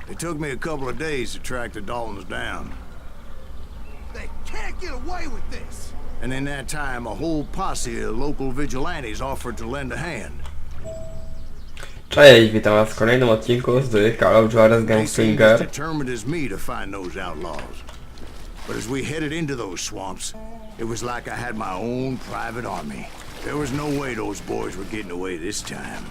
It took me a couple of days to track the Daltons down. They can't get away with this! And in that time, a whole posse of local vigilantes offered to lend a hand. Cześć, witam was w kolejnym odcinku z Call of Juarez They seemed Gunslinger. as determined as me to find those outlaws. But as we headed into those swamps, it was like I had my own private army. There was no way those boys were getting away this time.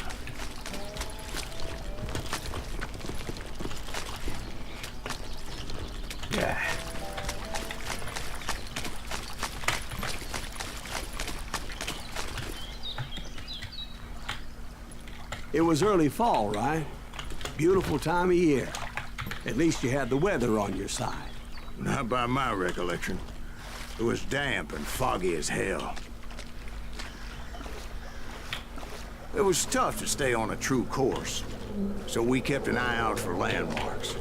Yeah. It was early fall, right? Beautiful time of year. At least you had the weather on your side. Not by my recollection. It was damp and foggy as hell. It was tough to stay on a true course, so we kept an eye out for landmarks.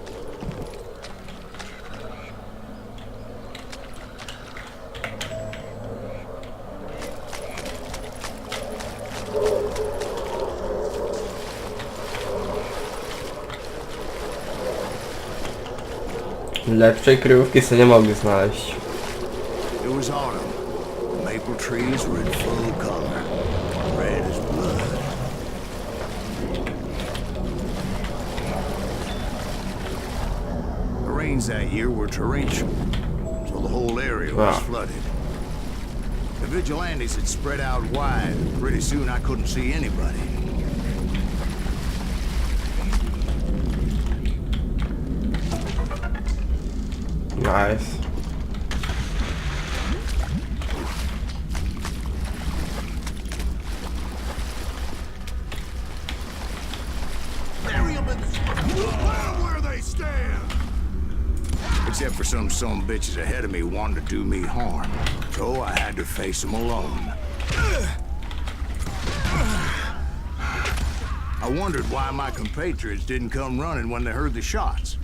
Lepszej kryjówki sobie nie mogli znaleźć. It was autumn. The maple trees were in full color, red as blood. The rains that year were torrential, so the whole area was flooded. The vigilantes had spread out wide, and pretty soon I couldn't see anybody. Nice. Where they stand! Except for some bitches ahead of me wanting to do me harm, so I had to face them alone. I wondered why my compatriots didn't come running when they heard the shots.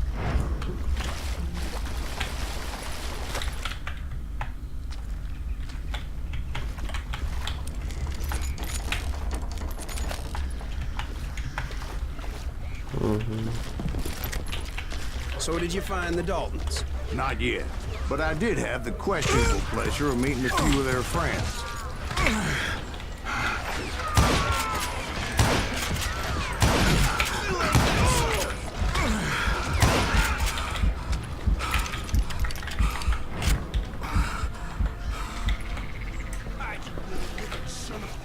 So did you find the Daltons? Not yet, but I did have the questionable pleasure of meeting a few of their friends.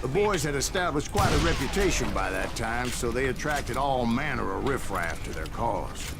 The boys had established quite a reputation by that time, so they attracted all manner of riffraff to their cause.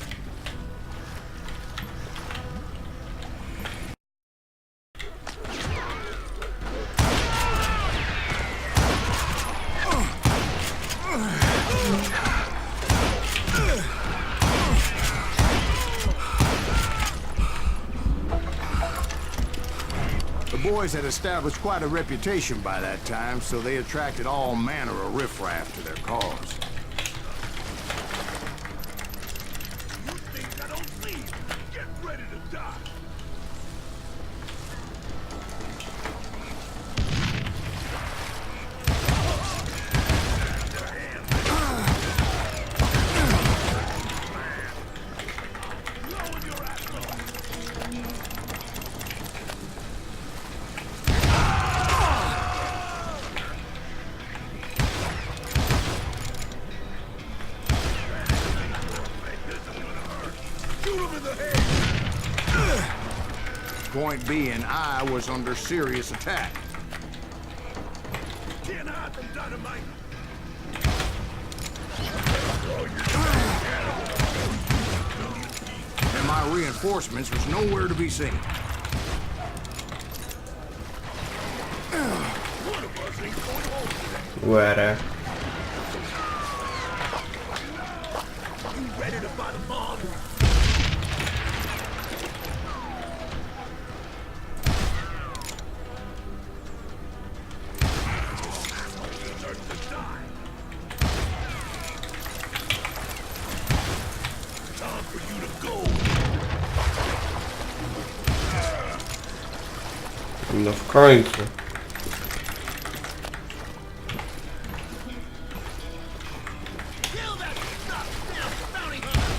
The boys had established quite a reputation by that time, so they attracted all manner of riffraff to their cause. You think I don't leave? Get ready to die! Point being, I was under serious attack. Can't hide from dynamite. And my reinforcements was nowhere to be seen. Where? You ready to fight a bomb? No w końcu. Kill that bounty hunter!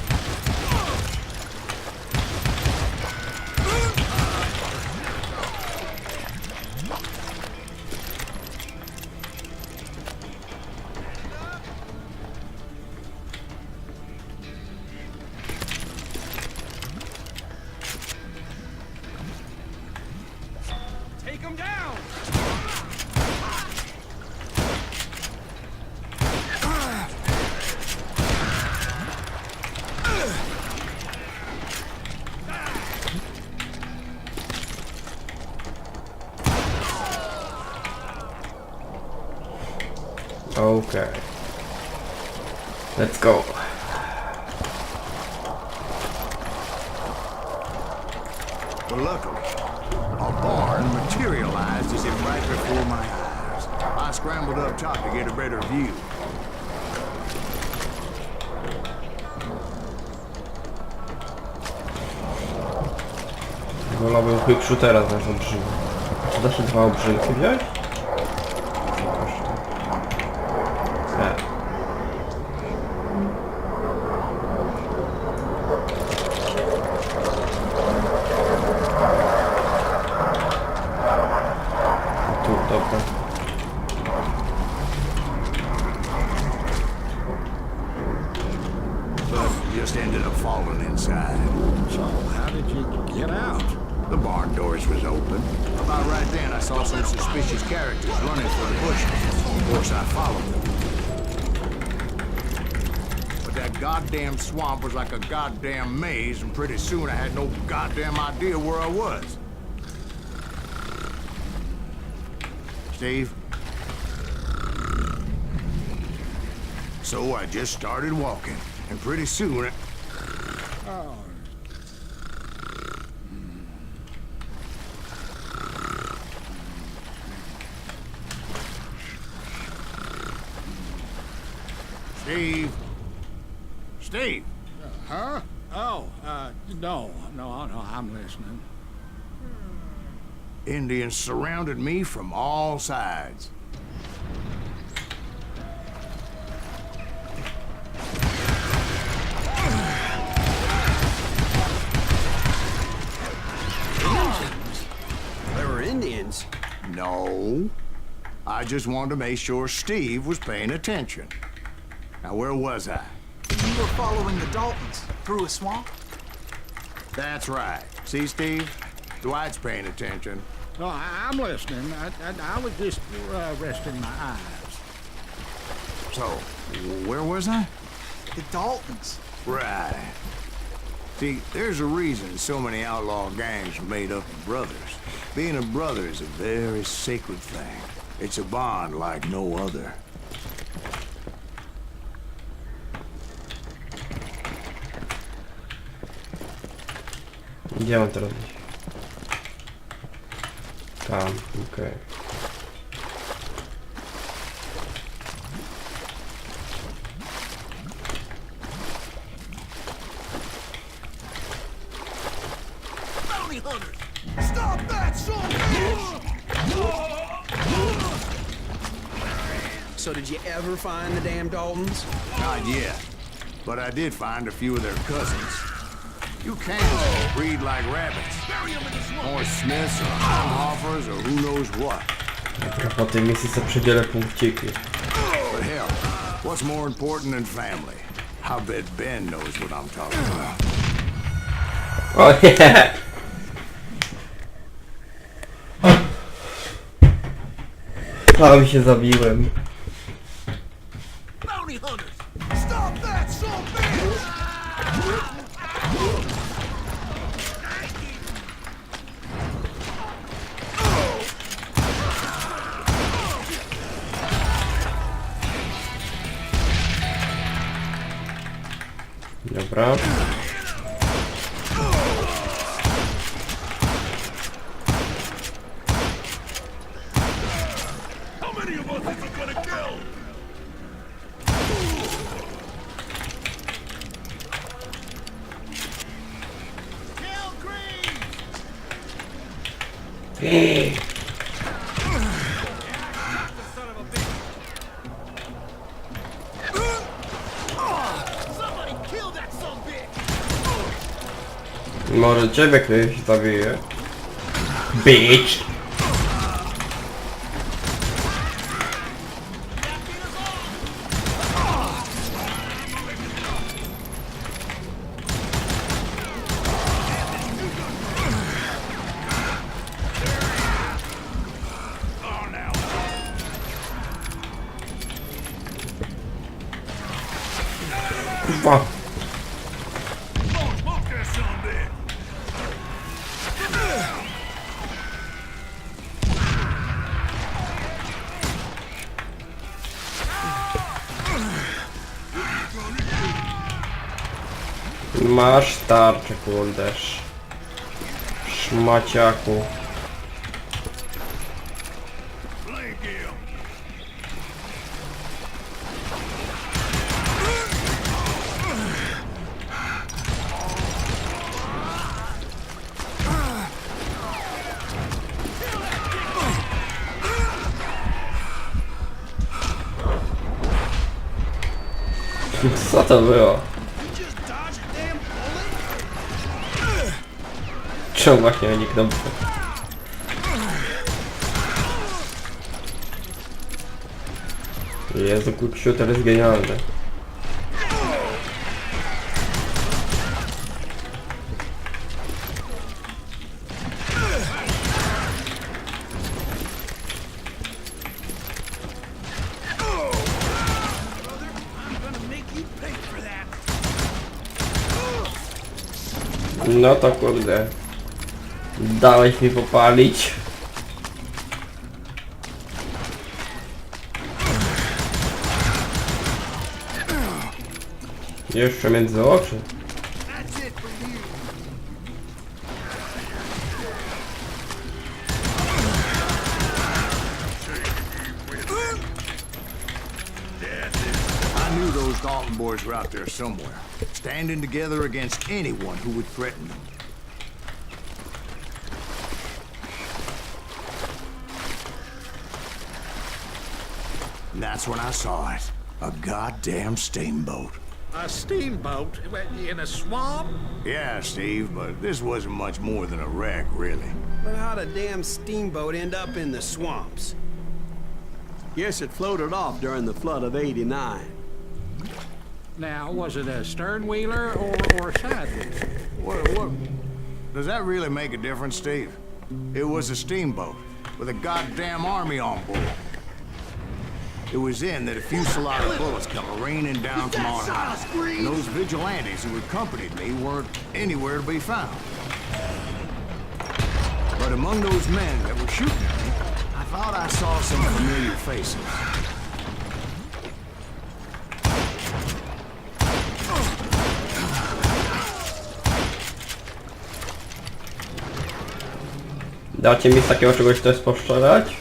Okay. Let's go. Well, luckily, a barn materialized as if right before my eyes. I scrambled up top to get a better view. Wolałbym quick shootera zamiast obrzymy. Czy da się dwa obrzynki wziąć? Nie. Tu, dobra. But just ended up falling inside. So, how did you get out? The barn doors was open. About right then, I saw some suspicious characters running for the bushes. Of course, I followed them. But that goddamn swamp was like a goddamn maze, and pretty soon I had no goddamn idea where I was. Steve? So I just started walking, and pretty soon I... Oh, Steve? Steve? huh? Oh, no, I'm listening. Indians surrounded me from all sides. There were Indians. No. I just wanted to make sure Steve was paying attention. Now, where was I? You were following the Daltons through a swamp? That's right. See, Steve? Dwight's paying attention. No, I'm listening. I was just resting my eyes. So, where was I? The Daltons. Right. See, there's a reason so many outlaw gangs are made up of brothers. Being a brother is a very sacred thing. It's a bond like no other. Gdzie mam to robić? Tam, okej. Bounty hunters! Stop that, son of So did you ever find the damn Daltons? Not yet. But I did find a few of their cousins. You can't breed like rabbits. Or Smiths, or Hoffers, or who knows what. Po tej misji sobie przydzielę punkciki. But hell, what's more important than family? I bet Ben knows what I'm talking about. O nie! Sam się zabiłem. Bounty hunters! Stop that, son of Dobra. How many of us is he gonna kill? Kill Green! Somebody kill that son of a bitch! Może ciebie ktoś zabije. Bitch! Kurwa! Smoke that son of a bitch! Masz tarczę, kurde. Szmaciaku. Co to było? Czemu właśnie nikt dobrze? Jezu, kurczę, to jest genialne. No to kurde. Dałeś mi popalić. Jeszcze między oczy. I knew those Dalton boys were out there somewhere, standing together against anyone who would threaten them. And that's when I saw it. A goddamn steamboat. A steamboat in a swamp? Yeah, Steve, but this wasn't much more than a wreck, really. But how'd a damn steamboat end up in the swamps? Guess it floated off during the flood of '89. Now, was it a stern wheeler or a side wheeler? What? Does that really make a difference, Steve? It was a steamboat with a goddamn army on board. It was then that a fusillade of bullets come raining down from on high, and those vigilantes who accompanied me weren't anywhere to be found. But among those men that were shooting at me, I thought I saw some familiar faces. Dacie mi z takiego czegoś też postrzelać?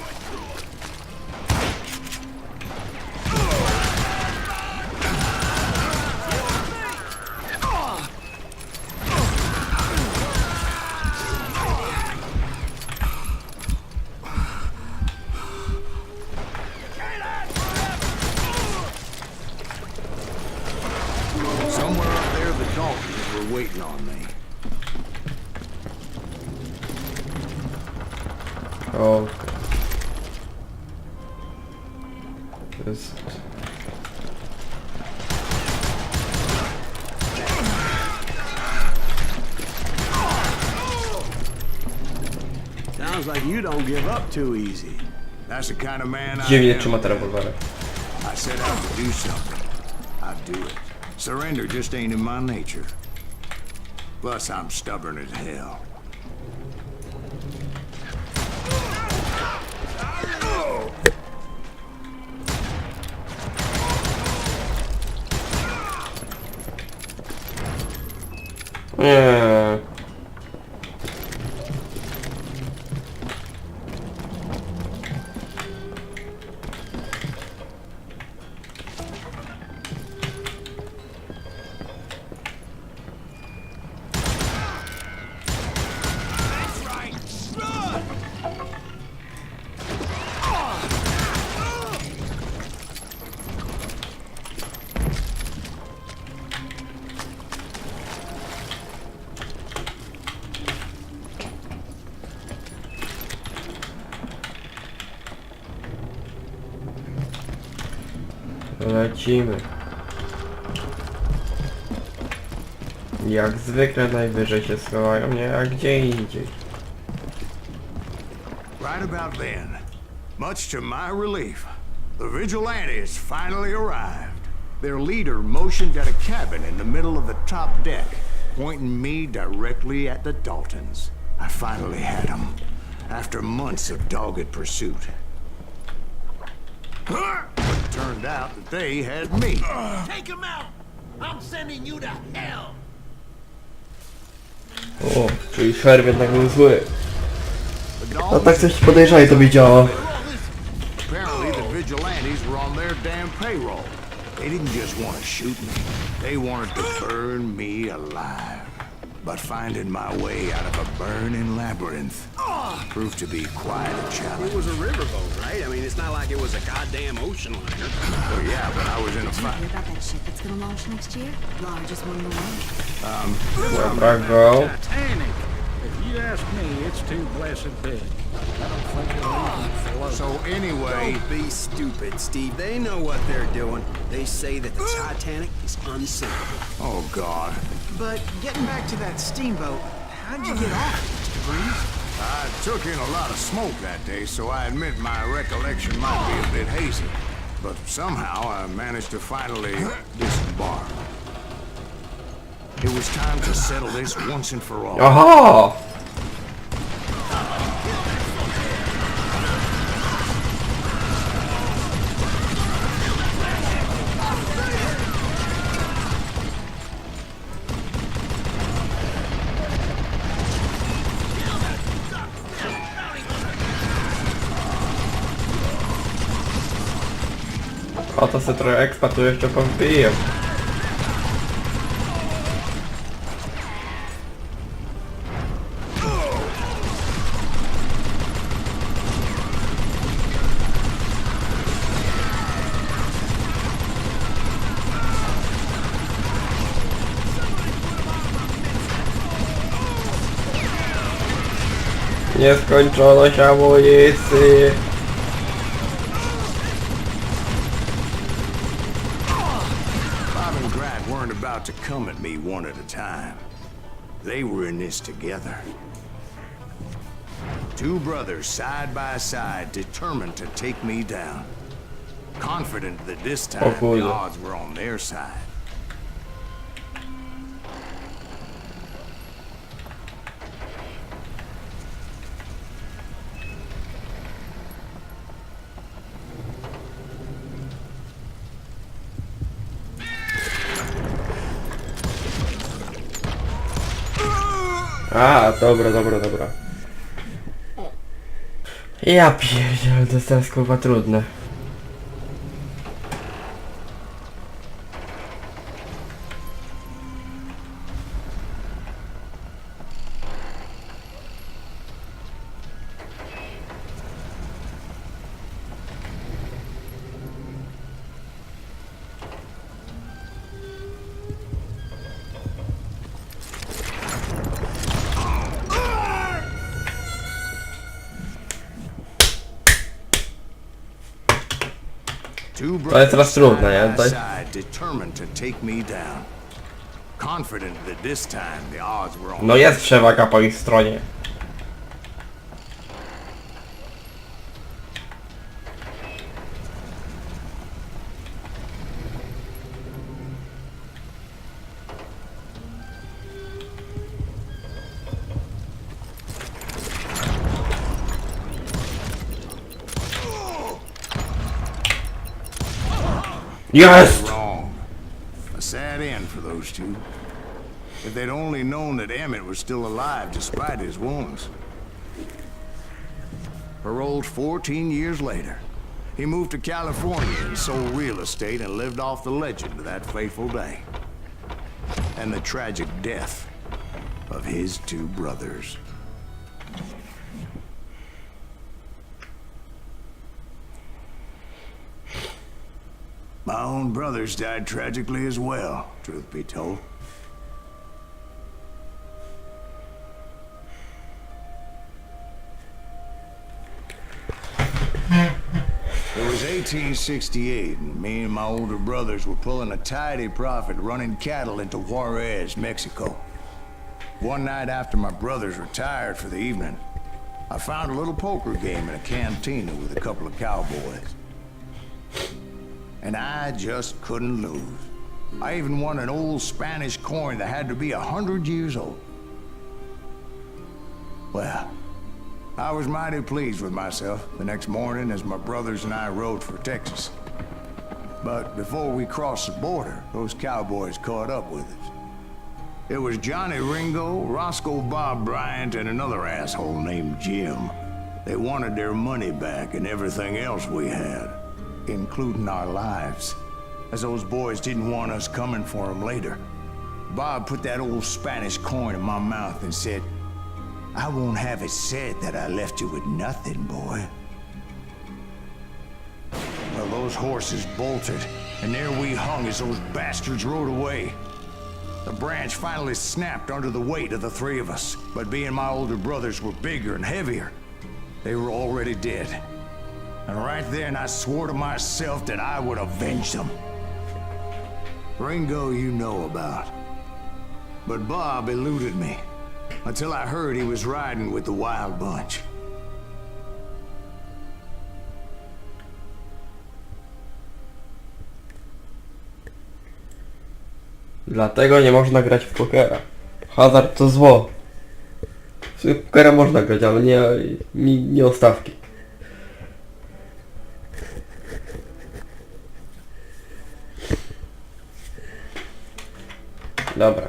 Somewhere up there, the Daltons were waiting on me. Okay. To jest... Sounds like you don't give up too easy. That's the kind of man I Dziwnie am. trzyma te rewolwery. I set out to do something. I do it. Surrender just ain't in my nature. Plus, I'm stubborn as hell. Nie. Lecimy. Jak zwykle najwyżej się schowają, nie? A gdzie indziej. Right about then, much to my relief, the vigilantes finally arrived. Their leader motioned at a cabin in the middle of the top deck, pointing me directly at the Daltons. I finally had them, after months of dogged pursuit. It turned out that they had me. Take him out! I'm sending you to hell! O, czyli Herb jednak był zły. No tak coś podejrzanie to wiedziało. Apparently the vigilantes were on their damn payroll. They didn't just want to shoot me. They wanted to burn me alive. But finding my way out of a burning labyrinth proved to be quite a challenge. It was a riverboat, right? I mean, it's not like it was a goddamn ocean liner. Well, yeah, but I was in a Did you fight. hear about that ship that's gonna launch next year? Largest one in the world. Dobra, go. Titanic. If you ask me, it's too blessed big. I don't think it'll even float. So anyway, Don't be stupid, Steve. They know what they're doing. They say that the Titanic is unsinkable. oh God. But getting back to that steamboat, how'd you get off, Mr. Breeze? I took in a lot of smoke that day, so I admit my recollection might be a bit hazy. But somehow I managed to finally disembark. It was time to settle this once and for all. Aha! O, to se trochę expa tu jeszcze powbiję. Nieskończoność amunicji. Bob and Grant weren't about to come at me one at a time. They were in this together. Two brothers side by side, determined to take me down. Confident that this time the odds were on their side. A, dobra. Ja pierdzielę, to jest teraz kurwa trudne. To jest teraz trudne, nie? To... No jest przewaga po ich stronie. Jest! Wrong. A sad end for those two. If they'd only known that Emmett was still alive despite his wounds. Paroled 14 years later, he moved to California and sold real estate and lived off the legend of that fateful day. And the tragic death of his two brothers. My own brothers died tragically as well, truth be told. It was 1868, and me and my older brothers were pulling a tidy profit running cattle into Juarez, Mexico. One night after my brothers retired for the evening, I found a little poker game in a cantina with a couple of cowboys. And I just couldn't lose. I even won an old Spanish coin that had to be 100 years old. Well, I was mighty pleased with myself the next morning as my brothers and I rode for Texas. But before we crossed the border, those cowboys caught up with us. It was Johnny Ringo, Roscoe Bob Bryant, and another asshole named Jim. They wanted their money back and everything else we had, including our lives, as those boys didn't want us coming for them later. Bob put that old Spanish coin in my mouth and said, "I won't have it said that I left you with nothing, boy." Well, those horses bolted, and there we hung as those bastards rode away. The branch finally snapped under the weight of the three of us, but being my older brothers were bigger and heavier, they were already dead. And right then I swore to myself that I would avenge them. Ringo you know about. But Bob eluded me, until I heard he was riding with the Wild Bunch. Dlatego nie można grać w pokera. Hazard to zło. W pokera można grać, ale nie o stawki. Dobra.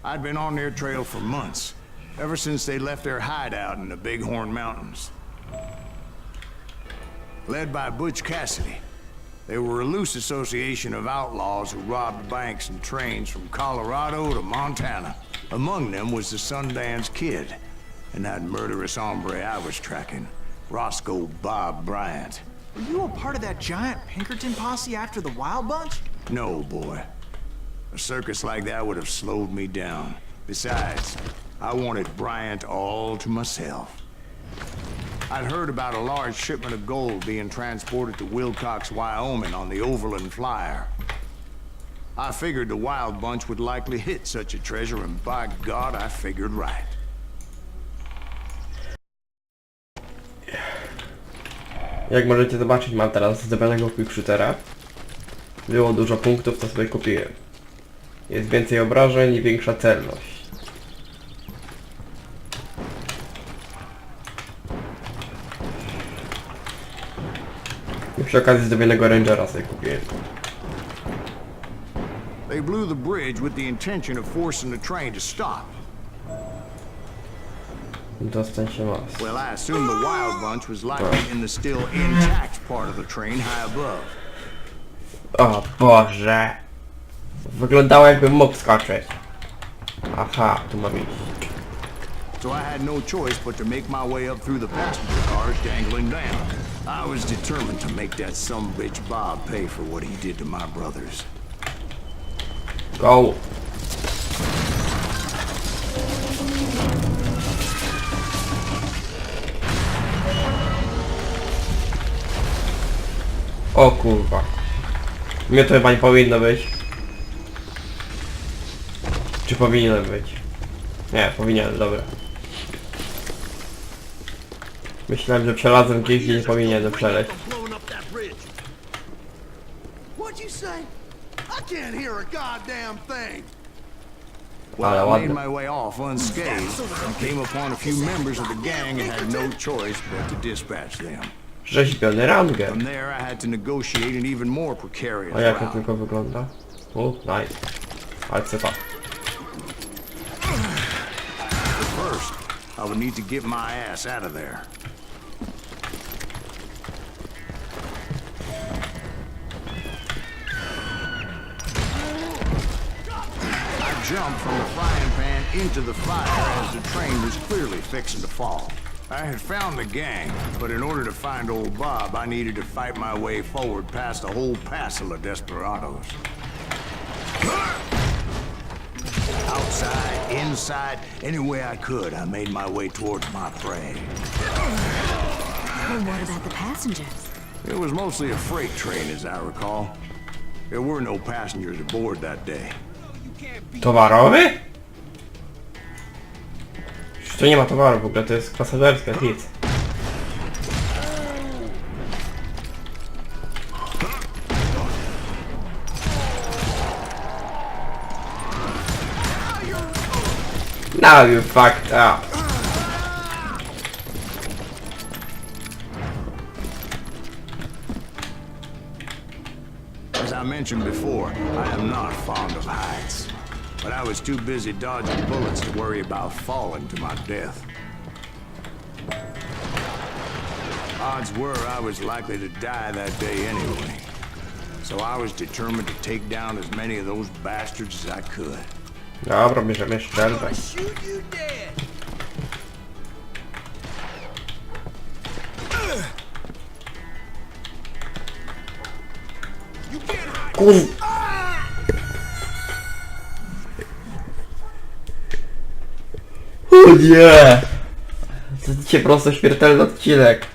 I'd been on their trail for months, ever since they left their hideout in the Bighorn Mountains. Led by Butch Cassidy, they were a loose association of outlaws who robbed banks and trains from Colorado to Montana. Among them was the Sundance Kid, and that murderous hombre I was tracking, Roscoe Bob Bryant. Were you a part of that giant Pinkerton posse after the Wild Bunch? No, boy. A circus like that would have slowed me down. Besides, I wanted Bryant all to myself. I'd heard about a large shipment of gold being transported to Wilcox, Wyoming on the Overland Flyer. I figured the Wild Bunch would likely hit such a treasure, and by God, I figured right. Jak możecie zobaczyć, mam teraz zdobionego quickshootera. Było dużo punktów, to sobie kupiłem. Jest więcej obrażeń i większa celność. I przy okazji zdobionego Rangera sobie kupiłem. They blew the bridge with the intention of forcing the train to stop. Dostań się mas. Well, I assume the Wild Bunch was likely in the still intact part of the train high above. O Boże! Wyglądało jakby mógł skoczyć. Aha, tu mam iść. So I had no choice but to make my way up through the passenger cars dangling down. I was determined to make that sumbitch Bob pay for what he did to my brothers. Go! O kurwa. Mnie to chyba nie powinno być. Czy powinienem być? Nie, powinienem, dobra. Myślałem, że przelazłem gdzieś, gdzie nie powinienem przeleźć. What'd you say? I can't hear a goddamn thing. Well, Ale I made ładne. my way off unscathed and came upon a few members of the gang and had no choice but to dispatch them. Rzeźbiony rangę. From there, I had to negotiate an even more precarious A jak to route. tylko wygląda? O, nice. Ale co tak? But first, I would need to get my ass out of there. I jumped from the frying pan into the fire as the train was clearly fixing to fall. I had found the gang, but in order to find old Bob, I needed to fight my way forward past a whole passel of desperados. Outside, inside, any way I could, I made my way towards my prey. Well, what about the passengers? It was mostly a freight train, as I recall. There were no passengers aboard that day. Towarowy? Już tu nie ma towaru w ogóle, to jest pasażerska, nic. Now you fucked up. As I mentioned before, I am not fond of heights. but I was too busy dodging bullets to worry about falling to my death. Odds were I was likely to die that day anyway, so I was determined to take down as many of those bastards as I could. Dobra, bierzemy strzelbę. Shoot you dead. Kur... O nie! To dzisiaj prosto śmiertelny odcinek.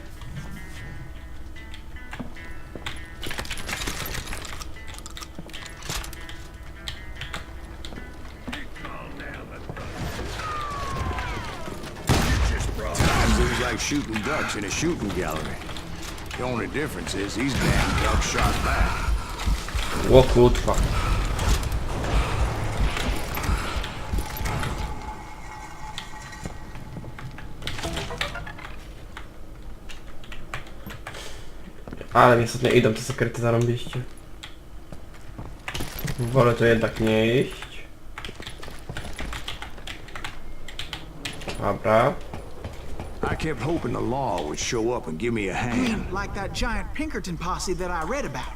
It was like shooting ducks in a shooting gallery. The only difference is these damn ducks shot back. O kurwa. Ale mi sobie idą te sekrety zarąbiście. Wolę to jednak nie iść. Dobra. I kept hoping the law would show up and give me a You mean hand. like that giant Pinkerton posse that I read about?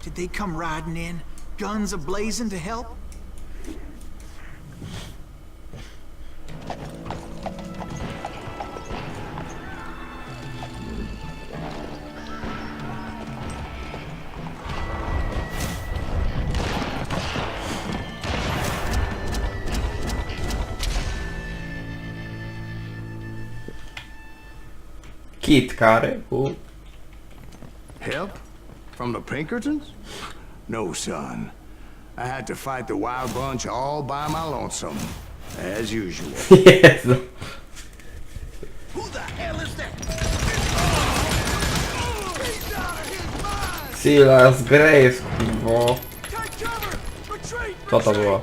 Did they come riding in, guns a-blazing to help? Kit kary. Help? From the Pinkertons? No, son. I had to fight the wild bunch all by my lonesome, as usual. Jezu. Who the hell is that? Silasa Graves'a, kurwo. Take cover! Retreat! Co to było?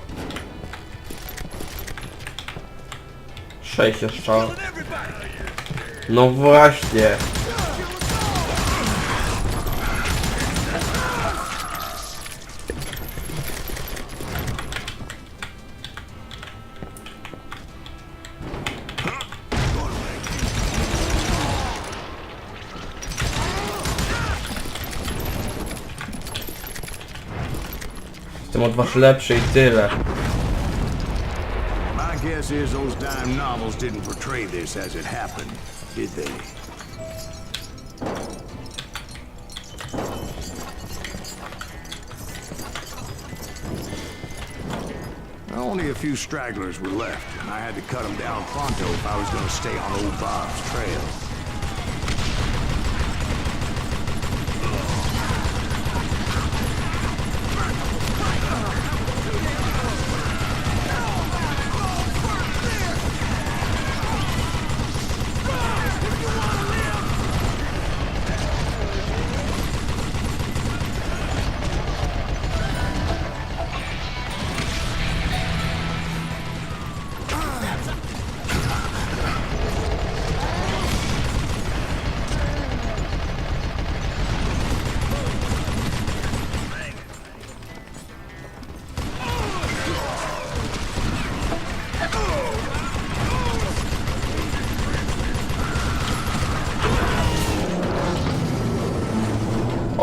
6 jeszcze. Everybody! No właśnie. Jestem od was lepszy i tyle. My guess is those dime novels didn't portray this as it happened, did they? Only a few stragglers were left, and I had to cut them down pronto if I was going to stay on old Bob's trail.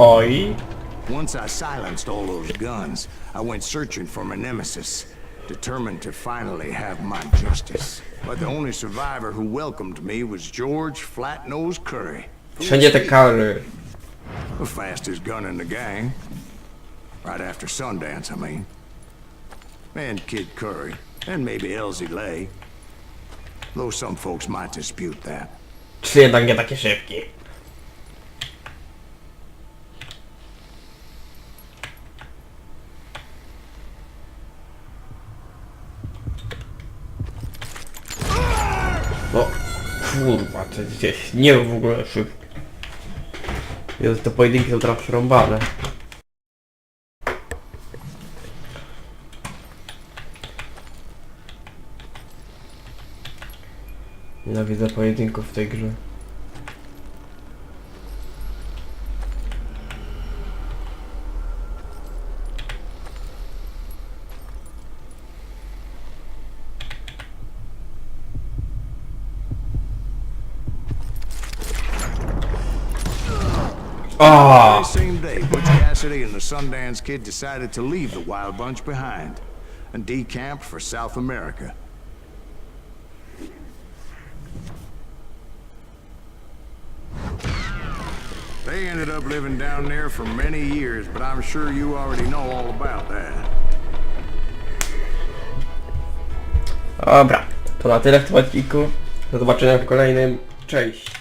Oj. Once I silenced all those guns, I went searching for my nemesis, determined to finally have my justice. But the only survivor who welcomed me was George Flat-Nosed Curry. Wszędzie te kary. The fastest gun in the gang. Right after Sundance, I mean. And Kid Curry. And maybe Elsie Lay. Though some folks might dispute that. Czy jednak nie takie szybkie? No, kurwa, to jest gdzieś nie w ogóle szybkie. Jezu, te pojedynki są trochę przerąbane. Nienawidzę pojedynków w tej grze. O! The same day, Butch Cassidy and the Sundance Kid decided to leave the Wild Bunch behind and decamp for South America. They ended up living down there for many years, but I'm sure you already know all about that. Dobra, to na tyle w tym odcinku. Do zobaczenia w kolejnym. Cześć!